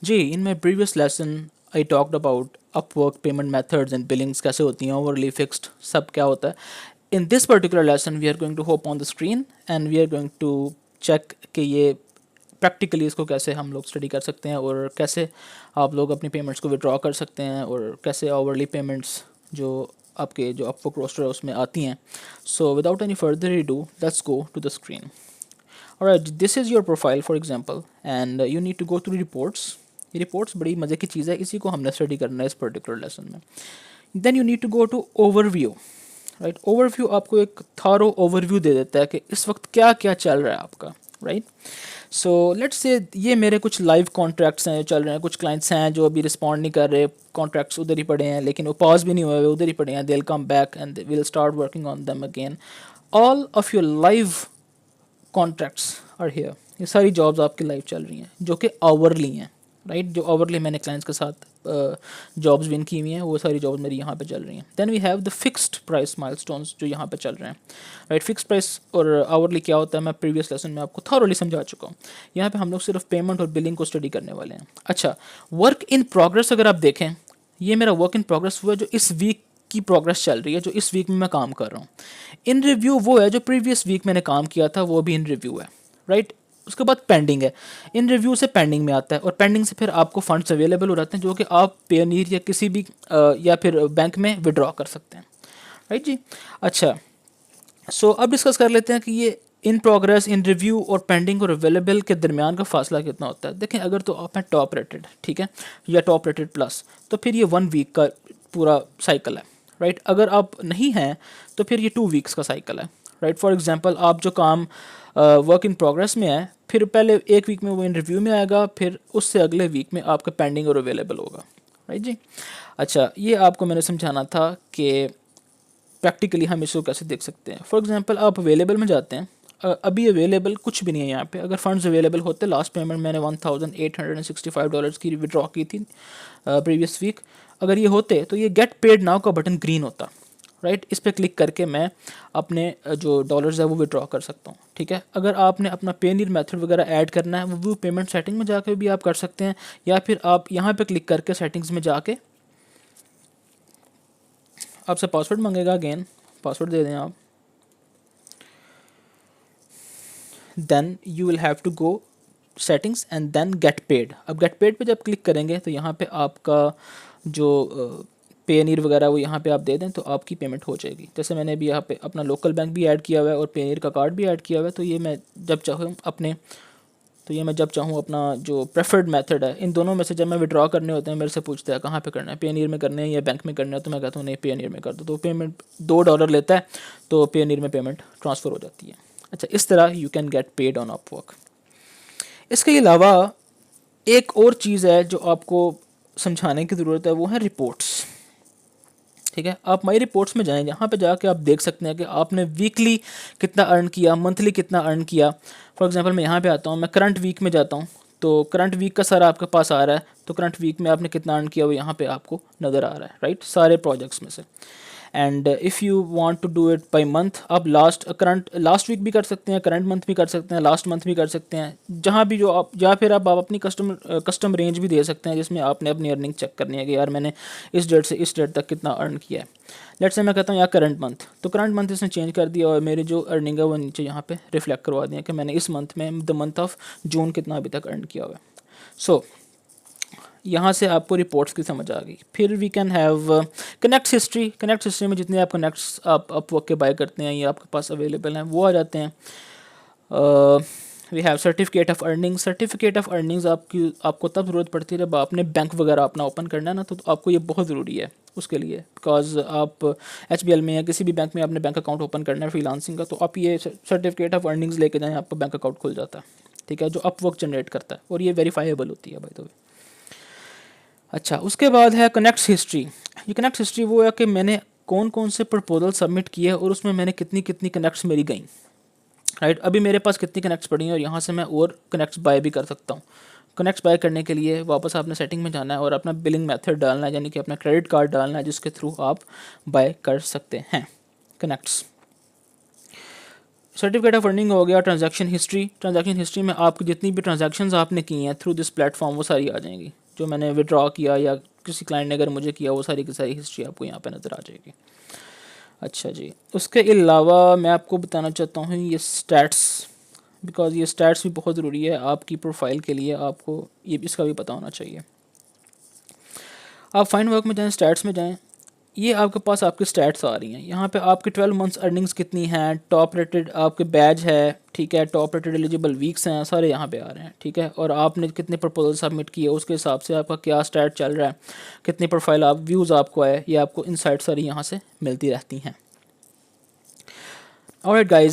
Ji, in my previous lesson I talked about Upwork payment methods and billings कैसे होती हैं, hourly fixed सब क्या होता है. In this particular lesson we are going to hop on the screen and we are going to check कि ये practically इसको कैसे हम लोग स्टडी कर सकते हैं और कैसे आप लोग अपनी पेमेंट्स को विड्रॉ कर सकते हैं और कैसे ओवरली पेमेंट्स जो आपके जो अपवर्क रोस्टर है उसमें आती हैं. So without any further do let's go to the screen. Alright, this is your profile for example and you need to go through reports. ये reports बड़ी मज़े की चीज़ है, इसी को हमने स्टडी करना है इस पर्टिकुलर लेसन में. Then you need to go to overview. Right, overview आपको एक थारो ओवरव्यू दे देता है कि इस वक्त क्या क्या चल रहा है आपका. राइट, सो लेट्स से ये मेरे कुछ लाइव कॉन्ट्रैक्ट्स हैं जो चल रहे हैं, कुछ क्लाइंट्स हैं जो अभी रिस्पॉन्ड नहीं कर रहे, कॉन्ट्रैक्ट्स उधर ही पड़े हैं लेकिन वो पॉज भी नहीं हुए, उधर ही पड़े हैं. They will come back and will start working on them again. All of your live contracts are here. ये सारी जॉब्स आपकी लाइव चल रही हैं जो कि आवरली हैं. राइट, जो आवरली मैंने क्लाइंट्स के साथ जॉब्स विन की हुई हैं वो सारी जॉब्स मेरी यहाँ पे चल रही हैं. Then we have the fixed price milestones जो यहाँ पे चल रहे हैं. राइट, फिक्स्ड प्राइस और आवरली क्या होता है मैं प्रीवियस लेसन में आपको थॉरली समझा चुका हूँ. यहाँ पे हम लोग सिर्फ पेमेंट और बिलिंग को स्टडी करने वाले हैं. अच्छा, वर्क इन प्रोग्रेस अगर आप देखें, ये मेरा वर्क इन प्रोग्रेस हुआ जो इस वीक की प्रोग्रेस चल रही है, जो इस वीक में मैं काम कर रहा हूँ. इन रिव्यू वो है जो प्रीवियस वीक मैंने काम किया था, वो भी इन रिव्यू है. राइट, उसके बाद पेंडिंग है. इन रिव्यू से पेंडिंग में आता है और पेंडिंग से फिर आपको फंड्स अवेलेबल हो जाते हैं जो कि आप पेनीर या किसी भी या फिर बैंक में विड्रॉ कर सकते हैं. राइट जी. अच्छा, सो अब डिस्कस कर लेते हैं कि ये इन प्रोग्रेस, इन रिव्यू और पेंडिंग और अवेलेबल के दरमियान का फासला कितना होता है. देखें, अगर तो आप हैं टॉप रेटेड, ठीक है, या टॉप रेटेड प्लस, तो फिर ये 1 वीक का पूरा साइकिल है. राइट, अगर आप नहीं हैं तो फिर ये 2 वीक्स का साइकिल है. राइट, फॉर एग्जांपल आप जो काम वर्क इन प्रोग्रेस में है, फिर पहले 1 वीक में वो इन रिव्यू में आएगा, फिर उससे अगले वीक में आपका पेंडिंग और अवेलेबल होगा. राइट जी. अच्छा, ये आपको मैंने समझाना था कि प्रैक्टिकली हम इसको कैसे देख सकते हैं. फॉर एग्जांपल आप अवेलेबल में जाते हैं, अभी अवेलेबल कुछ भी नहीं है यहाँ पे. अगर फंड्स अवेलेबल होते, लास्ट पेमेंट मैंने $1,865 की विड्रॉ की थी प्रीवियस वीक, अगर ये होते तो ये गेट पेड नाउ का बटन ग्रीन होता. राइट, इस पर क्लिक करके मैं अपने जो डॉलर्स है वो विड्रॉ कर सकता हूँ. ठीक है, अगर आपने अपना पेनीर मेथड वगैरह ऐड करना है वो व्यू पेमेंट सेटिंग में जाके भी आप कर सकते हैं, या फिर आप यहाँ पे क्लिक करके सेटिंग्स में जाके आपसे पासवर्ड मांगेगा, अगेन पासवर्ड दे दें आप. Then you will have to go settings and then get paid. अब गेट पेड पे जब क्लिक करेंगे तो यहाँ पे आपका जो पेनीर वगैरह वो यहाँ पे आप दे दें तो आपकी पेमेंट हो जाएगी. जैसे मैंने अभी यहाँ पे अपना लोकल बैंक भी ऐड किया हुआ है और पेनीर का कार्ड भी ऐड किया हुआ है, तो ये मैं जब चाहूँ अपने तो ये मैं जब चाहूँ अपना जो प्रेफर्ड मेथड है, इन दोनों में से जब मैं विड्रॉ करने होते हैं मेरे से पूछते हैं कहाँ पे करना है, पेनीर में करना है या बैंक में करना है, तो मैं कहता हूँ नहीं पेनीर में कर दो, तो पेमेंट $2 लेता है, तो पेनीर में पेमेंट ट्रांसफ़र हो जाती है. अच्छा, इस तरह you can get paid on Upwork. इसके अलावा एक और चीज़ है जो आपको समझाने की ज़रूरत है, वो है रिपोर्ट्स. ठीक है, आप माई रिपोर्ट्स में जाएं, यहाँ पे जाके आप देख सकते हैं कि आपने वीकली कितना अर्न किया, मंथली कितना अर्न किया. फॉर एग्जांपल मैं यहाँ पे आता हूँ, मैं करंट वीक में जाता हूँ, तो करंट वीक का सारा आपके पास आ रहा है, तो करंट वीक में आपने कितना अर्न किया वो यहाँ पे आपको नज़र आ रहा है. राइट, सारे प्रोजेक्ट्स में से. And if you want to do it by month, आप लास्ट वीक भी कर सकते हैं, करंट मंथ भी कर सकते हैं, लास्ट मंथ भी कर सकते हैं, जहाँ भी जो आप, या फिर आप अपनी कस्टम रेंज भी दे सकते हैं जिसमें आपने अपनी अर्निंग चेक करनी है कि यार मैंने इस डेट से इस डेट तक कितना अर्न किया है. लेट्स से मैं कहता हूँ यार करंट मंथ, तो करंट मंथ इसने चेंज कर दिया और मेरी जो अर्निंग है वो नीचे यहाँ पे रिफ्लेक्ट करवा दिया कि मैंने इस मंथ में द मंथ ऑफ जून कितना अभी तक अर्न किया हुआ है. सो यहाँ से आपको रिपोर्ट्स की समझ आ गई. फिर we can have connect history. Connect history में जितने आप कनेक्ट्स आप अपवर्क के बाय करते हैं या आपके पास अवेलेबल हैं वो आ जाते हैं. We have certificate of earnings. Certificate of earnings आपको तब ज़रूरत पड़ती है जब आपने बैंक वगैरह अपना ओपन करना है ना, तो आपको ये बहुत ज़रूरी है उसके लिए, बिकॉज आप HBL में या किसी भी बैंक में आपने बैंक अकाउंट ओपन करना है फ्रीलांसिंग का, तो आप ये सर्टिफिकेट ऑफ अर्निंग्स लेके जाएँ, आपका बैंक अकाउंट खुल जाता है. ठीक है, जो अपवर्क जनरेट करता है, और ये वेरीफाइबल होती है बाय द वे. अच्छा, उसके बाद है कनेक्ट्स हिस्ट्री. ये कनेक्ट हिस्ट्री वो है कि मैंने कौन कौन से प्रपोजल सबमिट किए और उसमें मैंने कितनी कितनी कनेक्ट्स मेरी गई. राइट, अभी मेरे पास कितनी कनेक्ट्स पड़ी हैं और यहाँ से मैं और कनेक्ट्स बाय भी कर सकता हूँ. कनेक्ट्स बाय करने के लिए वापस आपने सेटिंग में जाना है और अपना बिलिंग मेथड डालना है, यानी कि अपना क्रेडिट कार्ड डालना है जिसके थ्रू आप बाय कर सकते हैं कनेक्ट्स. सर्टिफिकेट ऑफ अर्निंग हो गया। ट्रांजैक्शन हिस्ट्री में आपकी जितनी भी ट्रांजैक्शंस आपने की हैं थ्रू दिस प्लेटफॉर्म वो सारी आ जाएंगी। जो मैंने विड्रॉ किया या किसी क्लाइंट ने अगर मुझे किया वो सारी की सारी हिस्ट्री आपको यहाँ पे नज़र आ जाएगी। अच्छा जी, उसके अलावा मैं आपको बताना चाहता हूँ ये स्टैट्स, बिकॉज ये स्टैट्स भी बहुत ज़रूरी है आपकी प्रोफाइल के लिए, आपको ये इसका भी पता होना चाहिए। आप फाइंड वर्क में जाएँ, स्टैट्स में जाएँ, ये आपके पास आपकी स्टैट्स आ रही हैं। यहाँ पे आपकी 12 मंथ्स अर्निंग्स कितनी हैं, टॉप रेटेड आपके बैज है, ठीक है, टॉप रेटेड एलिजिबल वीक्स हैं, सारे यहाँ पे आ रहे हैं, ठीक है। और आपने कितने प्रपोजल सबमिट किए उसके हिसाब से आपका क्या स्टैट चल रहा है, कितनी प्रोफाइल आप व्यूज़ आपको आए, ये आपको इनसाइट सारी यहाँ से मिलती रहती हैं। Alright guys,